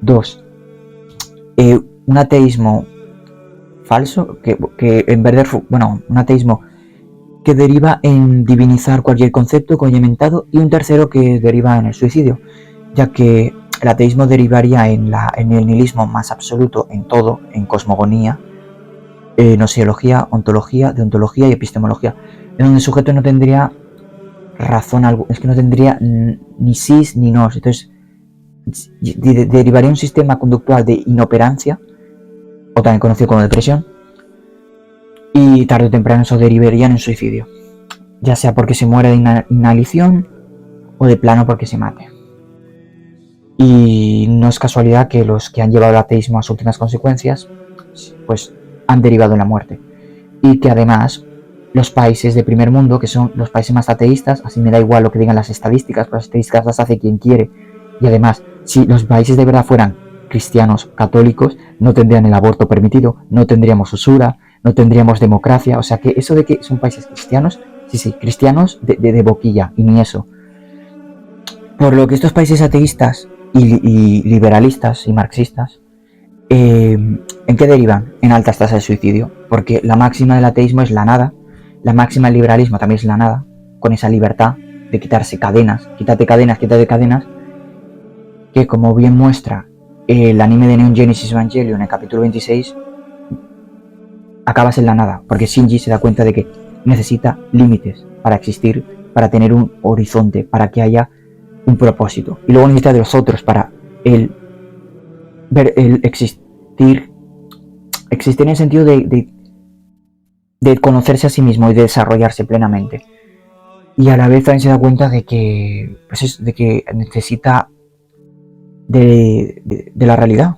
Dos, un ateísmo falso, que en vez de, un ateísmo que deriva en divinizar cualquier concepto como ya he inventado, y un tercero que deriva en el suicidio, ya que el ateísmo derivaría en el nihilismo más absoluto en todo, en cosmogonía, gnoseología, ontología, deontología y epistemología, en donde el sujeto no tendría razón alguna, es que no tendría ni sís ni nos. Entonces derivaría un sistema conductual de inoperancia, o también conocido como depresión, y tarde o temprano eso derivaría en suicidio, ya sea porque se muere de inhalación o de plano porque se mate. Y no es casualidad que los que han llevado el ateísmo a sus últimas consecuencias pues han derivado en la muerte, y que además los países de primer mundo, que son los países más ateístas, así me da igual lo que digan las estadísticas, pero las estadísticas las hace quien quiere, y además si los países de verdad fueran cristianos, católicos, no tendrían el aborto permitido, no tendríamos usura, no tendríamos democracia. O sea que eso de que son países cristianos, sí, cristianos de boquilla, y ni eso. Por lo que estos países ateístas y liberalistas y marxistas, ¿en qué derivan? En altas tasas de suicidio, porque la máxima del ateísmo es la nada, la máxima del liberalismo también es la nada, con esa libertad de quitarse cadenas, quítate cadenas, que como bien muestra el anime de Neon Genesis Evangelion en el capítulo 26, acabas en la nada, porque Shinji se da cuenta de que necesita límites para existir, para tener un horizonte, para que haya un propósito, y luego necesita de los otros para el existir en el sentido de conocerse a sí mismo y de desarrollarse plenamente. Y a la vez también se da cuenta de que, pues de que necesita de la realidad.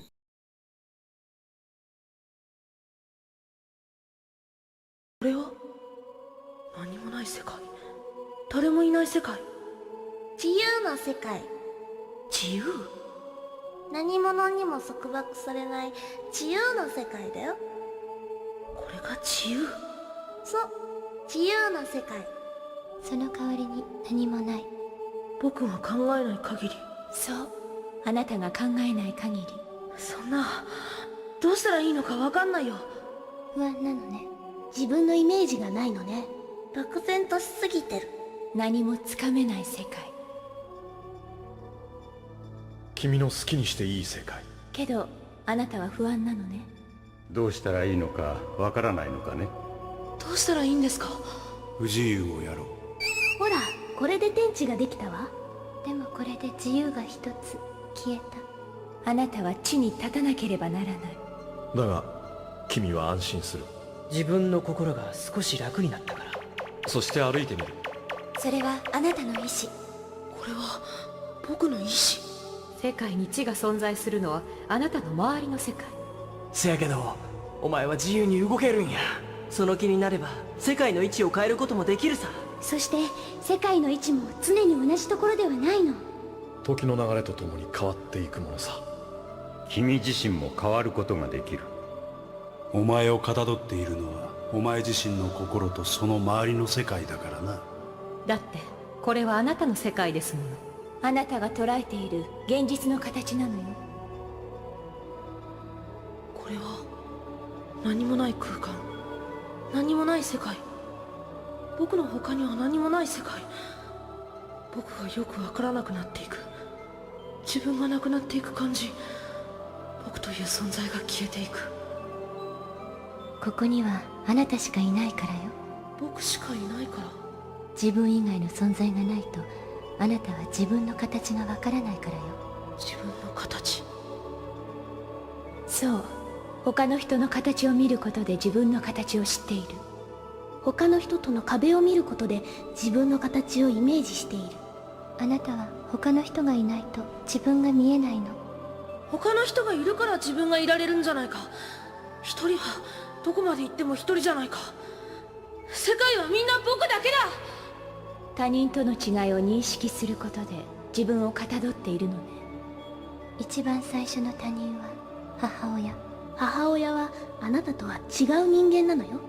母親はあなたとは違う人間なのよ。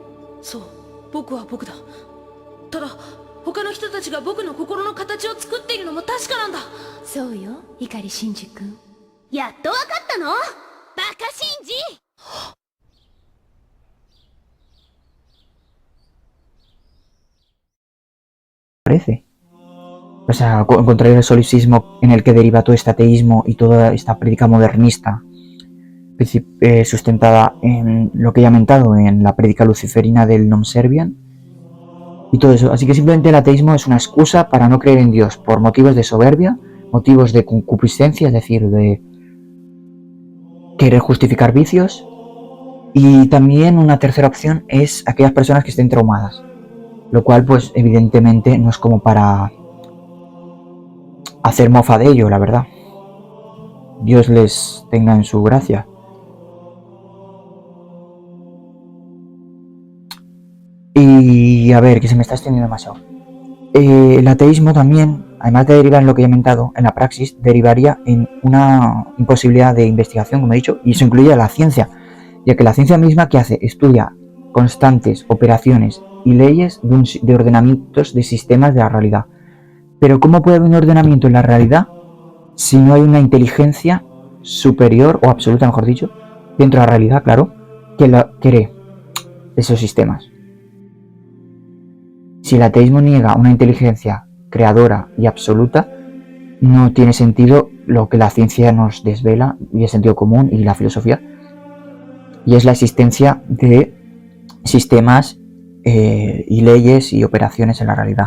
そう、僕は僕だ。ただ他の人たちが僕の心の形を作っているのも確かなんだ。そうよ、碇シンジ君。やっとわかったの？バカシンジ！Parece. O sea, al contrario del solipsismo en el que deriva todo este ateísmo y toda esta prédica modernista sustentada en lo que he mentado en la prédica luciferina del Nom Serviam y todo eso. Así que simplemente el ateísmo es una excusa para no creer en Dios por motivos de soberbia, motivos de concupiscencia, es decir, de querer justificar vicios, y también una tercera opción es aquellas personas que estén traumadas, lo cual pues evidentemente no es como para hacer mofa de ello, la verdad. Dios les tenga en su gracia. Y a ver, que se me está extendiendo demasiado. El ateísmo también, además de derivar en lo que he comentado, en la praxis, derivaría en una imposibilidad de investigación, como he dicho, y eso incluye a la ciencia, ya que la ciencia misma, ¿qué hace? Estudia constantes operaciones y leyes de ordenamientos de sistemas de la realidad. Pero ¿cómo puede haber un ordenamiento en la realidad si no hay una inteligencia superior, o absoluta, mejor dicho, dentro de la realidad, claro, que cree esos sistemas? Si el ateísmo niega una inteligencia creadora y absoluta, no tiene sentido lo que la ciencia nos desvela, y el sentido común y la filosofía, y es la existencia de sistemas y leyes y operaciones en la realidad,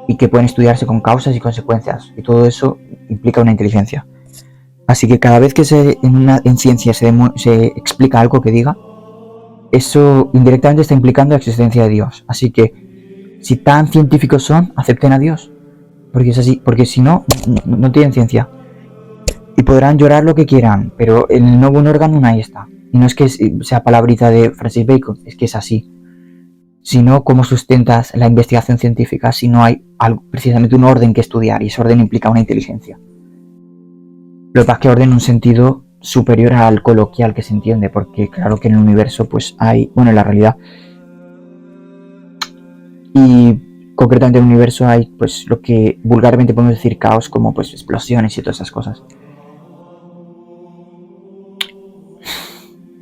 y que pueden estudiarse con causas y consecuencias, y todo eso implica una inteligencia. Así que cada vez que en ciencia se explica algo que diga, eso indirectamente está implicando la existencia de Dios. Así que si tan científicos son, acepten a Dios, porque es así, porque si no, no tienen ciencia. Y podrán llorar lo que quieran, pero el no buen órgano ahí está. Y no es que sea palabrita de Francis Bacon, es que es así. Si no, ¿cómo sustentas la investigación científica si no hay precisamente un orden que estudiar? Y ese orden implica una inteligencia. Lo que pasa es que orden en un sentido superior al coloquial que se entiende, porque claro que en el universo pues hay, bueno, en la realidad, y concretamente en el universo hay pues lo que vulgarmente podemos decir caos, como pues explosiones y todas esas cosas.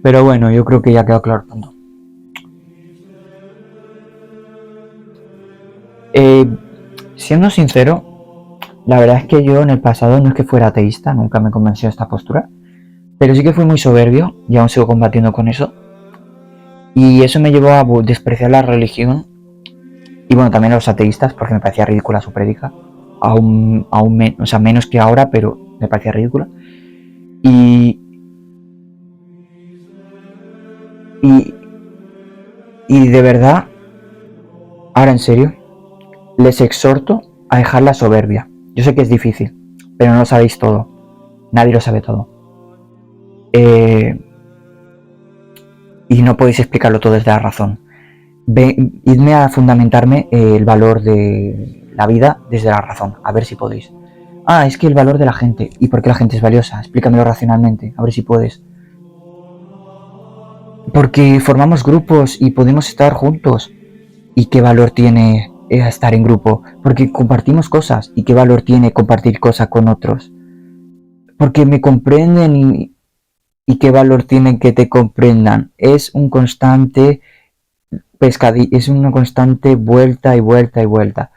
Pero bueno, yo creo que ya quedó claro tanto. Siendo sincero, la verdad es que yo en el pasado no es que fuera ateísta, nunca me convenció esta postura, pero sí que fui muy soberbio y aún sigo combatiendo con eso, y eso me llevó a despreciar la religión y bueno, también a los ateístas, porque me parecía ridícula su prédica, o sea, menos que ahora, pero me parecía ridícula. Y de verdad, ahora en serio, les exhorto a dejar la soberbia. Yo sé que es difícil, pero no lo sabéis todo. Nadie lo sabe todo. Y no podéis explicarlo todo desde la razón. Idme a fundamentarme el valor de la vida desde la razón, a ver si podéis. Es que el valor de la gente. ¿Y por qué la gente es valiosa? Explícamelo racionalmente, a ver si puedes. Porque formamos grupos y podemos estar juntos. ¿Y qué valor tiene estar en grupo? Porque compartimos cosas. ¿Y qué valor tiene compartir cosas con otros? Porque me comprenden y qué valor tiene que te comprendan. Es un constante es una constante vuelta y vuelta y vuelta.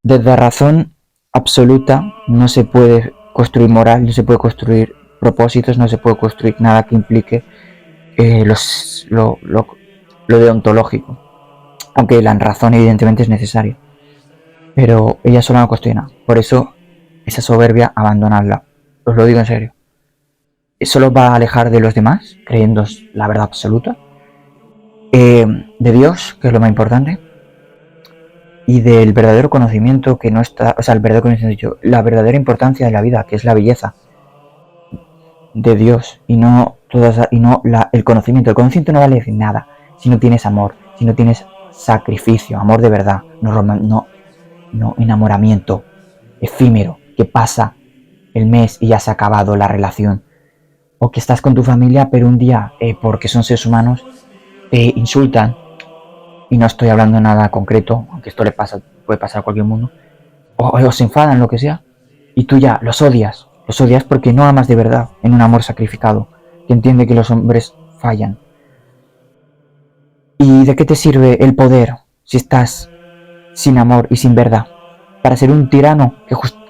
Desde la razón absoluta no se puede construir moral, no se puede construir propósitos, no se puede construir nada que implique lo deontológico. Aunque la razón evidentemente es necesaria, pero ella sola no construye nada. Por eso esa soberbia, abandonadla. Os lo digo en serio. Solo va a alejar de los demás, creyendo la verdad absoluta, de Dios, que es lo más importante, y del verdadero conocimiento que no está, o sea, el verdadero conocimiento, la verdadera importancia de la vida, que es la belleza de Dios, y no el conocimiento. El conocimiento no vale nada si no tienes amor, si no tienes sacrificio, amor de verdad, no enamoramiento efímero que pasa el mes y ya se ha acabado la relación. O que estás con tu familia, pero un día, porque son seres humanos, te insultan, y no estoy hablando de nada concreto, aunque esto puede pasar a cualquier mundo, o se enfadan, lo que sea, y tú ya los odias porque no amas de verdad en un amor sacrificado, que entiende que los hombres fallan. ¿Y de qué te sirve el poder si estás sin amor y sin verdad? Para ser un tirano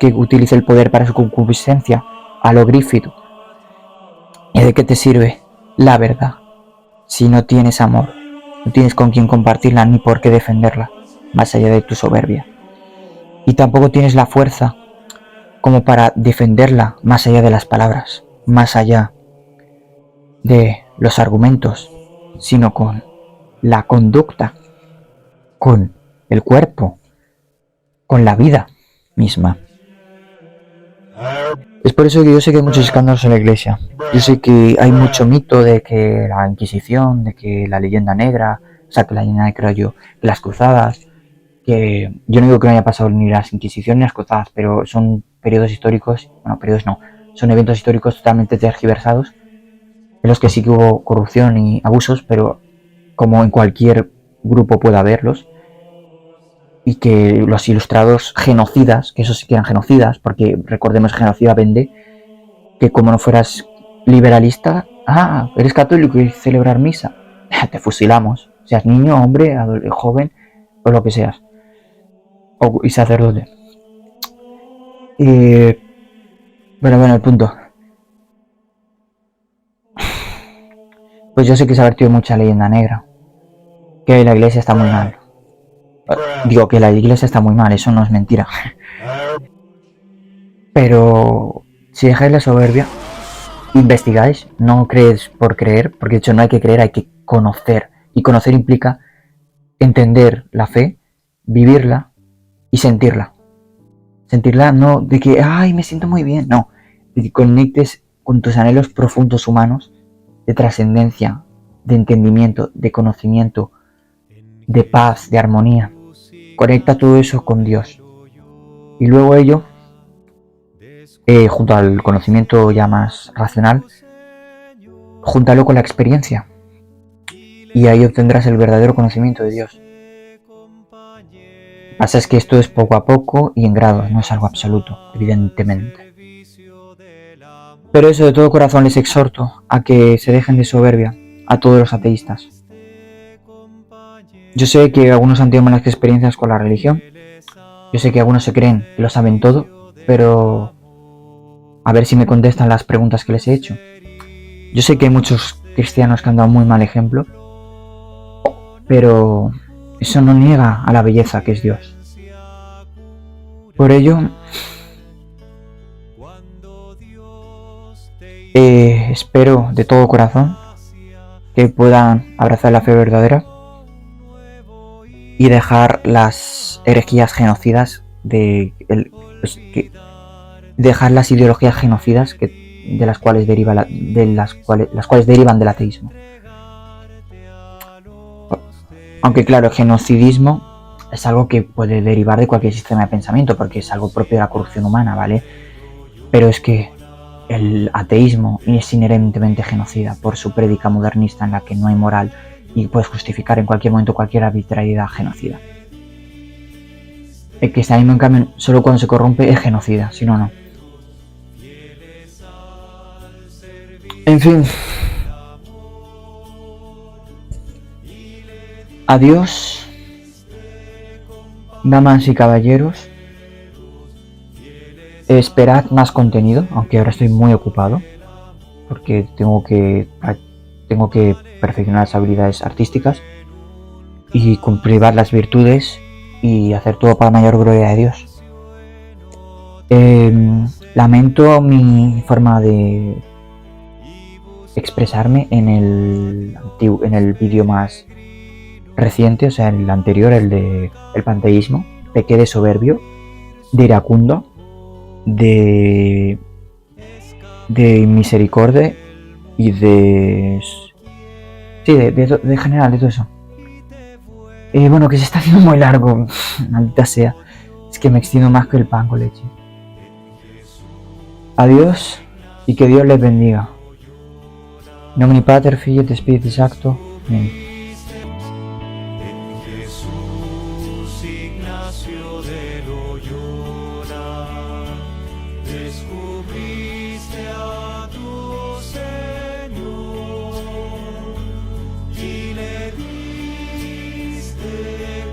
que utilice el poder para su concupiscencia, a lo Griffith. ¿Y de qué te sirve la verdad si no tienes amor? No tienes con quién compartirla ni por qué defenderla, más allá de tu soberbia. Y tampoco tienes la fuerza como para defenderla más allá de las palabras, más allá de los argumentos, sino con la conducta, con el cuerpo, con la vida misma. Es por eso que yo sé que hay muchos escándalos en la iglesia. Yo sé que hay mucho mito de que la Inquisición, de que la leyenda negra, que las cruzadas, que yo no digo que no haya pasado ni las Inquisiciones ni las cruzadas, pero son periodos históricos, son eventos históricos totalmente tergiversados, en los que sí que hubo corrupción y abusos, pero como en cualquier grupo puede haberlos, y que los ilustrados genocidas, que esos sí que eran genocidas, porque recordemos genocida vende, que como no fueras liberalista, eres católico y celebrar misa, te fusilamos, seas niño, hombre, joven o lo que seas, y sacerdote. Bueno, el punto. Pues yo sé que se ha vertido mucha leyenda negra, que la iglesia está muy mal. Digo que la iglesia está muy mal, eso no es mentira. Pero si dejáis la soberbia, investigáis, no creéis por creer, porque de hecho no hay que creer, hay que conocer. Y conocer implica entender la fe, vivirla y sentirla. Sentirla no de que, me siento muy bien, no. De que conectes con tus anhelos profundos humanos de trascendencia, de entendimiento, de conocimiento, de paz, de armonía. Conecta todo eso con Dios. Y luego ello, junto al conocimiento ya más racional, júntalo con la experiencia. Y ahí obtendrás el verdadero conocimiento de Dios. Lo que pasa es que esto es poco a poco y en grados, no es algo absoluto, evidentemente. Pero eso, de todo corazón les exhorto a que se dejen de soberbia a todos los ateístas. Yo sé que algunos han tenido malas experiencias con la religión. Yo sé que algunos se creen que lo saben todo, pero a ver si me contestan las preguntas que les he hecho. Yo sé que hay muchos cristianos que han dado muy mal ejemplo, pero eso no niega a la belleza que es Dios. Por ello, espero de todo corazón que puedan abrazar la fe verdadera y dejar las herejías genocidas dejar las ideologías genocidas de las cuales derivan del ateísmo. Aunque claro, el genocidismo es algo que puede derivar de cualquier sistema de pensamiento, porque es algo propio de la corrupción humana, ¿vale? Pero es que el ateísmo es inherentemente genocida por su prédica modernista en la que no hay moral y puedes justificar en cualquier momento cualquier arbitrariedad genocida. El cristianismo, en cambio, solo cuando se corrompe es genocida, si no, no. En fin. Adiós, damas y caballeros. Esperad más contenido, aunque ahora estoy muy ocupado, porque tengo que perfeccionar las habilidades artísticas y cultivar las virtudes y hacer todo para la mayor gloria de Dios. Lamento mi forma de expresarme en el vídeo más reciente, o sea, el anterior, el de el panteísmo. Pequé de soberbio, de iracundo, de misericordia y de general, de todo eso. Bueno, que se está haciendo muy largo, maldita sea. Es que me extiendo más que el pan con leche. Adiós y que Dios les bendiga. Nomini Pater, Filii et Spiritus Sancto. Amén. En Jesús Ignacio de Loyola, descubriste a tu Señor y le diste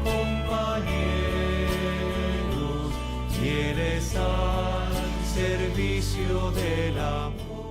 compañeros, y eres al servicio del amor.